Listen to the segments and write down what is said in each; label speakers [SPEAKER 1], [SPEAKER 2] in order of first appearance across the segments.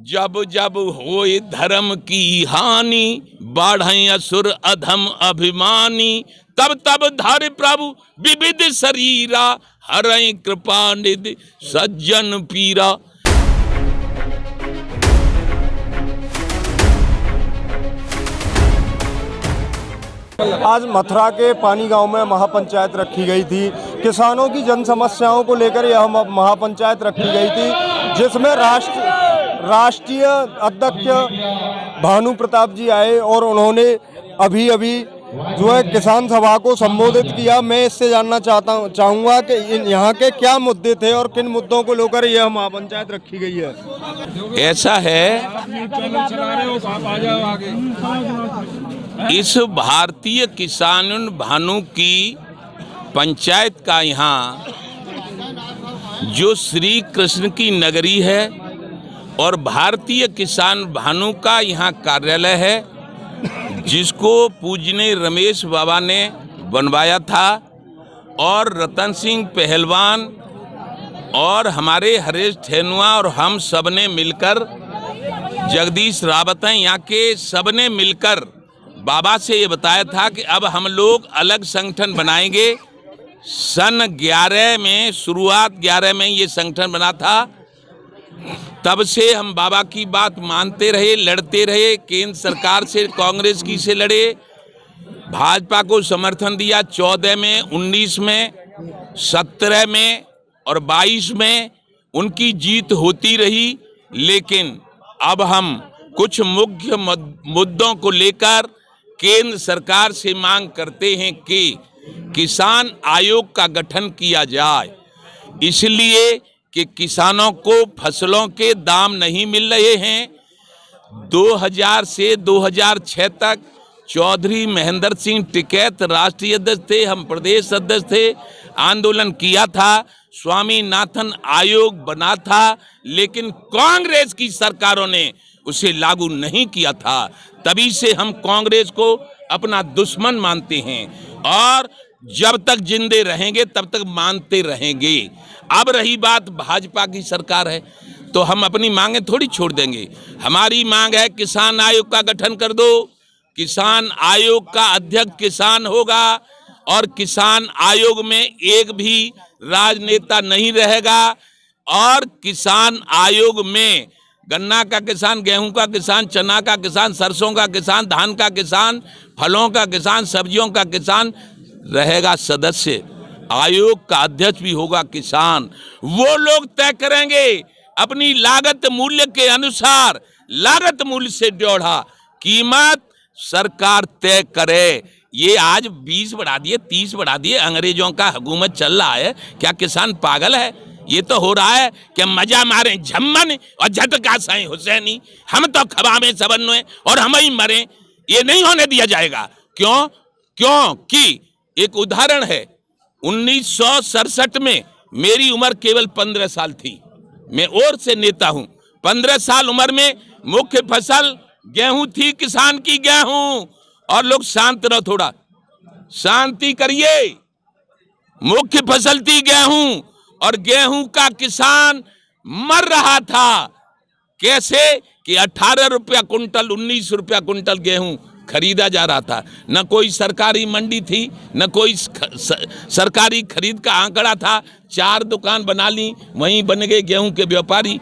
[SPEAKER 1] जब जब होए धर्म की हानि, बाढ़ें असुर अधम अभिमानी, तब तब धारे प्रभु विविध शरीरा, हरई कृपा निधि सज्जन पीरा।
[SPEAKER 2] आज मथुरा के पानी गांव में महापंचायत रखी गई थी। किसानों की जन समस्याओं को लेकर यह महापंचायत रखी गई थी, जिसमें राष्ट्रीय अध्यक्ष भानु प्रताप जी आए और उन्होंने अभी जो है किसान सभा को संबोधित किया। मैं इससे जानना चाहूँगा कि यहाँ के क्या मुद्दे थे और किन मुद्दों को लेकर यह महापंचायत रखी गई है।
[SPEAKER 1] ऐसा है, इस भारतीय किसान भानु की पंचायत का यहाँ जो श्री कृष्ण की नगरी है और भारतीय किसान भानु का यहाँ कार्यालय है, जिसको पूजनीय रमेश बाबा ने बनवाया था और रतन सिंह पहलवान और हमारे हरेश ठेनुआ और हम सब ने मिलकर, जगदीश रावत हैं यहाँ के, सब ने मिलकर बाबा से ये बताया था कि अब हम लोग अलग संगठन बनाएंगे। सन 11 में, शुरुआत 11 में ये संगठन बना था। तब से हम बाबा की बात मानते रहे, लड़ते रहे, केंद्र सरकार से, कांग्रेस की से लड़े, भाजपा को समर्थन दिया 14 में, 19 में, 17 में और 22 में उनकी जीत होती रही। लेकिन अब हम कुछ मुख्य मुद्दों को लेकर केंद्र सरकार से मांग करते हैं कि किसान आयोग का गठन किया जाए, इसलिए कि किसानों को फसलों के दाम नहीं मिल रहे हैं। 2000 से 2006 तक चौधरी महेंद्र सिंह टिकैत राष्ट्रीय अध्यक्ष थे, हम प्रदेश अध्यक्ष थे, आंदोलन किया था, स्वामीनाथन आयोग बना था, लेकिन कांग्रेस की सरकारों ने उसे लागू नहीं किया था। तभी से हम कांग्रेस को अपना दुश्मन मानते हैं और जब तक जिंदे रहेंगे तब तक मानते रहेंगे। अब रही बात भाजपा की सरकार है तो हम अपनी मांगें थोड़ी छोड़ देंगे। हमारी मांग है किसान आयोग का गठन कर दो, किसान आयोग का अध्यक्ष किसान होगा और किसान आयोग में एक भी राजनेता नहीं रहेगा और किसान आयोग में गन्ना का किसान, गेहूं का किसान, चना का किसान, सरसों का किसान, धान का किसान, फलों का किसान, सब्जियों का किसान रहेगा सदस्य। आयोग का अध्यक्ष भी होगा किसान। वो लोग तय करेंगे अपनी लागत मूल्य के अनुसार, लागत मूल्य से जोड़ा कीमत सरकार तय करे। ये आज 20 बढ़ा दिए, 30 बढ़ा दिए, अंग्रेजों का हुकूमत चल रहा है। क्या किसान पागल है? ये तो हो रहा है कि मजा मारे झम्मन और झटका साई हुसैनी, हम तो खबा में सबन में और हम ही मरे। ये नहीं होने दिया जाएगा। क्योंकि एक उदाहरण है, 1967 में मेरी उम्र केवल 15 साल थी। मैं और से नेता हूं। 15 साल उम्र में मुख्य फसल गेहूं थी, किसान की गेहूं। और लोग शांत रहो, थोड़ा शांति करिए। मुख्य फसल थी गेहूं और गेहूं का किसान मर रहा था। कैसे कि 18 रुपया कुंटल, 19 रुपया कुंटल गेहूं खरीदा जा रहा था। न कोई सरकारी मंडी थी, न कोई सरकारी खरीद का आंकड़ा था। 4 दुकान बना ली, वहीं बन गए गेहूं के व्यापारी।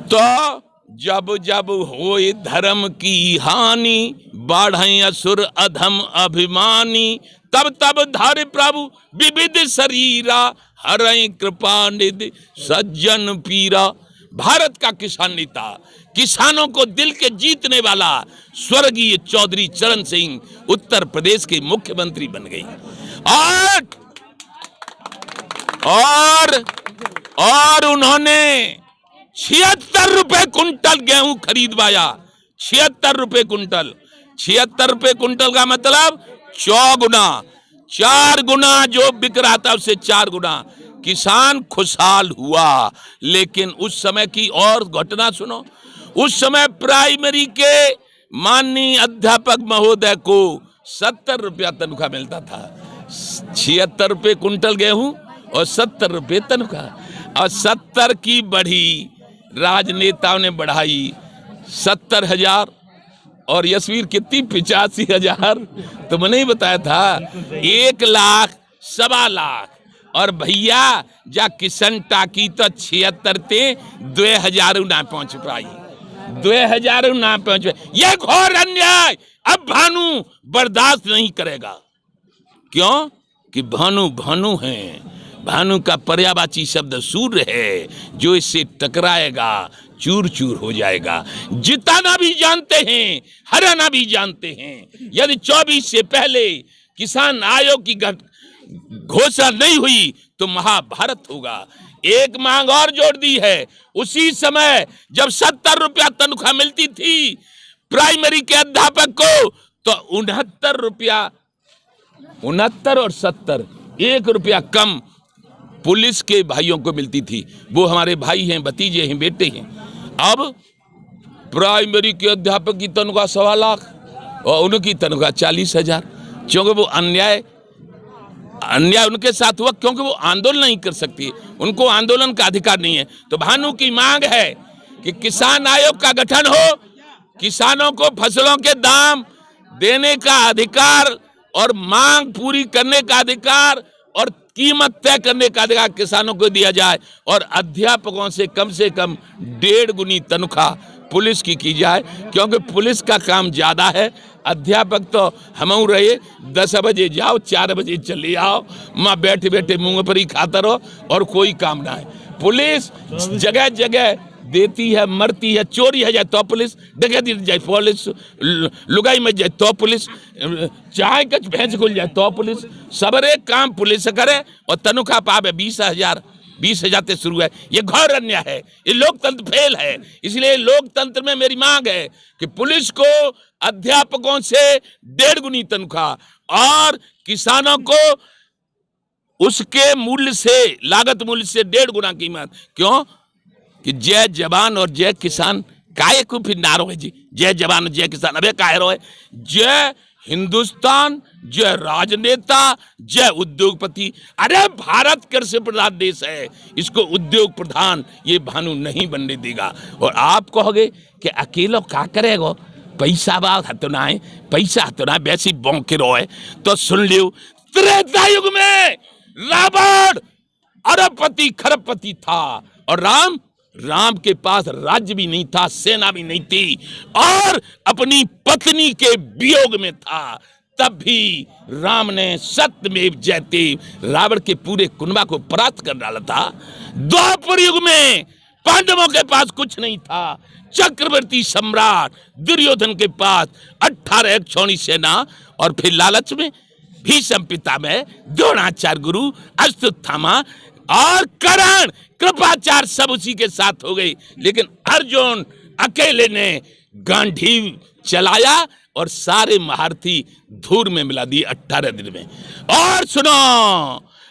[SPEAKER 1] तो जब जब होए धर्म की हानि, बाढ़ें असुर अधम अभिमानी, तब तब धारे प्रभु विविध शरीरा, हरई कृपा निधि सज्जन पीरा। भारत का किसान नेता, किसानों को दिल के जीतने वाला स्वर्गीय चौधरी चरण सिंह उत्तर प्रदेश के मुख्यमंत्री बन गई। और उन्होंने 76 रुपए कुंटल गेहूं खरीदवाया। 76 रुपए कुंटल। 76 रुपए कुंटल का मतलब 4 गुना जो बिक रहा था उससे 4 गुना। किसान खुशहाल हुआ। लेकिन उस समय की और घटना सुनो। उस समय प्राइमरी के माननीय अध्यापक महोदय को 70 रुपया तनख्वाह मिलता था। 76 रुपये कुंटल गेहूं और 70 रुपये तनख्वाह। और 70 की बढ़ी राजनेताओं ने बढ़ाई 70,000 और यशवीर कितनी 85,000। तुमने नहीं बताया था 1 लाख 1.25 लाख। और भैया जा किशन टाकी तो 76 थे 2,000 ना पहुंच पाई 2,000 ना पहुंच पाई। यह घोर अन्याय अब भानु बर्दाश्त नहीं करेगा। क्यों कि भानु भानु हैं। भानु का पर्यायवाची शब्द सूर्य है, जो इससे टकराएगा चूर चूर हो जाएगा। जिताना भी जानते हैं, हराना भी जानते हैं। यदि 24 से पहले किसान आयोग की घोषणा नहीं हुई तो महाभारत होगा। एक मांग और जोड़ दी है, उसी समय जब 70 रुपया तनख्वाह मिलती थी प्राइमरी के अध्यापक को, तो 69 रुपया, 69 और 70, 1 रुपया कम पुलिस के भाइयों को मिलती थी। वो हमारे भाई हैं, भतीजे हैं, बेटे हैं। अब प्राइमरी के अध्यापक की तनख्वाह 1.25 लाख और उनकी तनख्वाह 40,000। क्योंकि वो अन्याय उनके साथ हुआ, क्योंकि वो आंदोलन नहीं कर सकती, उनको आंदोलन का अधिकार नहीं है। तो भानु की मांग है कि किसान आयोग का गठन हो, किसानों को फसलों के दाम देने का अधिकार और मांग पूरी करने का अधिकार और कीमत तय करने का अधिकार किसानों को दिया जाए, और अध्यापकों से कम 1.5 गुनी तनख्वाह पुलिस की जाए। क्योंकि पुलिस का काम ज़्यादा है, अध्यापक तो हम रहे 10 बजे जाओ 4 बजे चले आओ, माँ बैठे बैठे मुँह पर ही खाता रहो और कोई काम ना है। पुलिस जगह जगह देती है, मरती है, चोरी है जाए तो पुलिस, डकैती जाए पुलिस, लुगाई मच जाए तो पुलिस, चाय कच भैंस खुल जाए तो पुलिस, सबरे काम पुलिस करे और तनख्वाह पावे 20,000 से शुरू है। ये घोर अन्याय है, ये लोकतंत्र फेल है। इसलिए लोकतंत्र में मेरी मांग है कि पुलिस को अध्यापकों से 1.5 गुनी तनख्वाह और किसानों को उसके मूल्य से, लागत मूल्य से 1.5 गुना कीमत। क्यों कि जय जवान और जय किसान काहे को फिर नारो है जी, जय जवान और जय किसान अबे काहे रो है। जय हिंदुस्तान, जय राजनेता, जय उद्योगपति। अरे भारत कृषि प्रधान देश है, इसको उद्योग प्रधान ये भानु नहीं बनने देगा। और आप कहोगे कि अकेला क्या करेगा, पैसा बात हतो ना है, पैसा हतो ना वैसी बौके रोए। तो सुन लियो, त्रेता युग में रावण अरबपति खरबपति था और राम के पास राज्य भी नहीं था, सेना भी नहीं थी और अपनी पत्नी के वियोग में था। तब भी राम ने सत्यमेव जयते रावण के पूरे कुनबा को परास्त कर डाला था। द्वापर युग में पांडवों के पास कुछ नहीं था, चक्रवर्ती सम्राट दुर्योधन के पास 18 क्षौणी सेना और फिर लालच में भीष्म पितामह, द्रोणाचार्य गुरु, अश्वत्थामा और कर्ण कृपाचार्य सब उसी के साथ हो गई। लेकिन अर्जुन अकेले ने गांडीव चलाया और सारे महारथी धूर में मिला दिए 18 दिन में। और सुनो,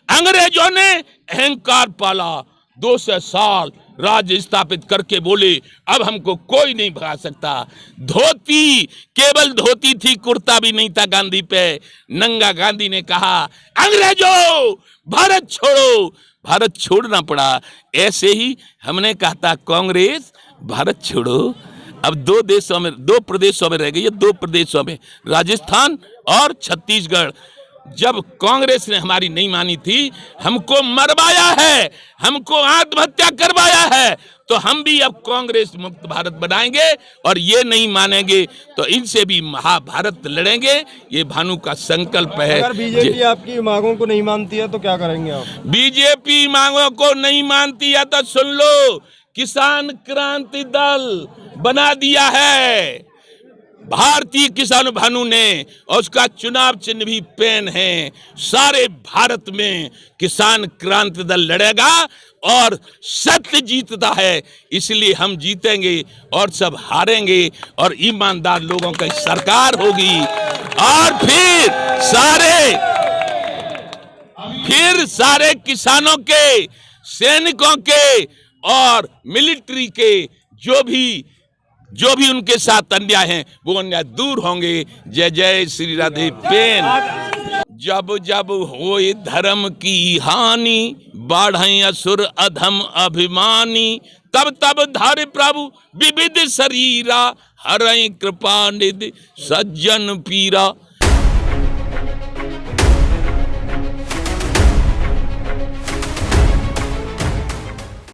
[SPEAKER 1] अंग्रेजों ने अहंकार पाला, 200 साल राज्य स्थापित करके बोले अब हमको कोई नहीं भगा सकता। धोती, केवल धोती थी, कुर्ता भी नहीं था गांधी पे। नंगा गांधी ने कहा अंग्रेजों भारत छोड़ो, भारत छोड़ना पड़ा। ऐसे ही हमने कहा था कांग्रेस भारत छोड़ो। अब 2 प्रदेशों में रह गई है, 2 प्रदेशों में, राजस्थान और छत्तीसगढ़। जब कांग्रेस ने हमारी नहीं मानी थी, हमको मरवाया है, हमको आत्महत्या करवाया है, तो हम भी अब कांग्रेस मुक्त भारत बनाएंगे और ये नहीं मानेंगे तो इनसे भी महाभारत लड़ेंगे। ये भानु का संकल्प है।
[SPEAKER 2] अगर बीजेपी आपकी मांगों को नहीं मानती है तो क्या करेंगे आप?
[SPEAKER 1] बीजेपी मांगों को नहीं मानती है तो सुन लो, किसान क्रांति दल बना दिया है भारतीय किसान भानु ने, और उसका चुनाव चिन्ह भी पेन है। सारे भारत में किसान क्रांति दल लड़ेगा और सत्य जीतता है, इसलिए हम जीतेंगे और सब हारेंगे और ईमानदार लोगों की सरकार होगी। और फिर सारे किसानों के, सैनिकों के और मिलिट्री के जो भी उनके साथ अन्याय हैं वो अन्याय दूर होंगे। जय जय श्री राधे पेन। जब जब होए धर्म की हानि, बाढ़े असुर अधम अभिमानी, तब तब धारे प्रभु विविध शरीरा, हरय कृपा निधि सज्जन पीरा।